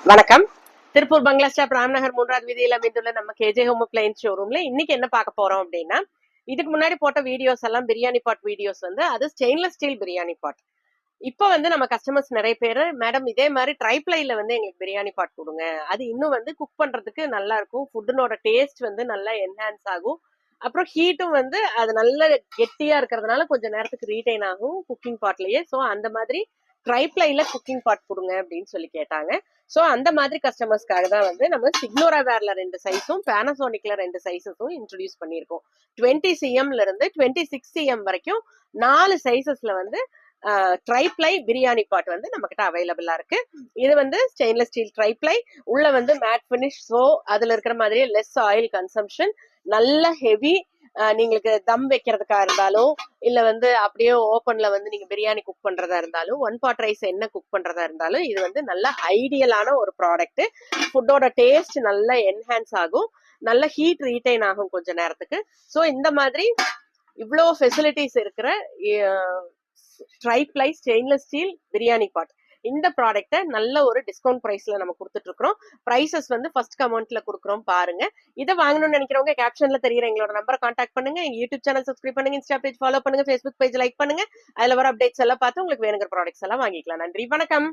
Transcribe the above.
வணக்கம். திருப்பூர் பங்களா ஸ்டாப் ராம்நகர் 3வது வீதியில அமைந்துள்ள நம்ம கேஜே ஹோம் அப்ளையன்ஸ் ஷோரூம்ல இன்னைக்கு என்ன பார்க்க போறோம் அப்படின்னா, இதுக்கு முன்னாடி போட்ட வீடியோஸ் எல்லாம் பிரியாணி பாட் வீடியோஸ் வந்து அது ஸ்டெயின்லெஸ் ஸ்டீல் பிரியாணி பாட். இப்போ வந்து நம்ம கஸ்டமர்ஸ் நிறைய பேர் மேடம் இதே மாதிரி ட்ரைப்ளைல வந்து எங்களுக்கு பிரியாணி பாட் கொடுங்க, அது இன்னும் வந்து குக் பண்றதுக்கு நல்லா இருக்கும், ஃபுட்டனோட டேஸ்ட் வந்து நல்லா என்ஹான்ஸ் ஆகும், அப்புறம் ஹீட்டும் வந்து அது நல்ல கெட்டியா இருக்கிறதுனால கொஞ்சம் நேரத்துக்கு ரீடைன் ஆகும் குக்கிங் பாட்லயே. ஸோ அந்த மாதிரி ட்ரைப்ளைல குக்கிங் பாட் கொடுங்க அப்படின்னு சொல்லி கேட்டாங்க. ஸோ அந்த மாதிரி கஸ்டமர்ஸ்க்காக தான் வந்து நம்ம சிக்னோரா வேர்ல 2 சைஸும் பேனசோனிக்ல 2 சைஸஸும் இன்ட்ரடியூஸ் பண்ணியிருக்கோம். 20 சிஎம்ல இருந்து 26 சிஎம் வரைக்கும் 4 சைசஸ்ல வந்து ட்ரைப்ளை பிரியாணி பாட் வந்து நம்ம கிட்ட அவைலபிளா இருக்கு. இது வந்து ஸ்டெயின்லெஸ் ஸ்டீல் ட்ரைப்ளை, உள்ள வந்து மேட் பினிஷ், ஸோ அதுல இருக்கிற மாதிரியே லெஸ் ஆயில் கன்சம்ஷன், நல்ல ஹெவி. நீங்களுக்கு தம் வைக்கிறதுக்கா இருந்தாலும் இல்ல வந்து அப்படியே ஓப்பன்ல வந்து நீங்க பிரியாணி குக் பண்றதா இருந்தாலும், ஒன் பாட் ரைஸ் என்ன குக் பண்றதா இருந்தாலும் இது வந்து நல்ல ஐடியலான ஒரு ப்ராடக்ட். ஃபுட்டோட டேஸ்ட் நல்லா என்ஹான்ஸ் ஆகும், நல்ல ஹீட் ரீடைன் ஆகும் கொஞ்ச நேரத்துக்கு. ஸோ இந்த மாதிரி இவ்வளோ ஃபெசிலிட்டிஸ் இருக்கிற ட்ரைப்ளை ஸ்டெயின்லெஸ் ஸ்டீல் பிரியாணி பாட், இந்த ப்ராடக்ட்டை நல்ல ஒரு டிஸ்கவுண்ட் பிரைஸ்ல நம்ம கொடுத்துட்டு இருக்கிறோம். பிரைசஸ் வந்து ஃபர்ஸ்ட் கமெண்ட்ல கொடுக்குறோம் பாருங்க. இதை வாங்கணும்னு நினைக்கிறவங்க கேப்ஷன்ல தெரியுற எங்களோட நம்பரை கான்டாக்ட் பண்ணுங்க. எங்க யூடியூப் சேனல் சப்ஸ்கிரைப் பண்ணுங்க, இன்ஸ்டா பேஜ் ஃபாலோ பண்ணுங்க, ஃபேஸ்புக் பேஜ் லைக் பண்ணுங்க. அதுல வர அப்டேட்ஸ் எல்லாம் பார்த்து உங்களுக்கு வேணுங்கிற ப்ராடக்ட்ஸ் எல்லாம் வாங்கிக்கலாம். நன்றி, வணக்கம்.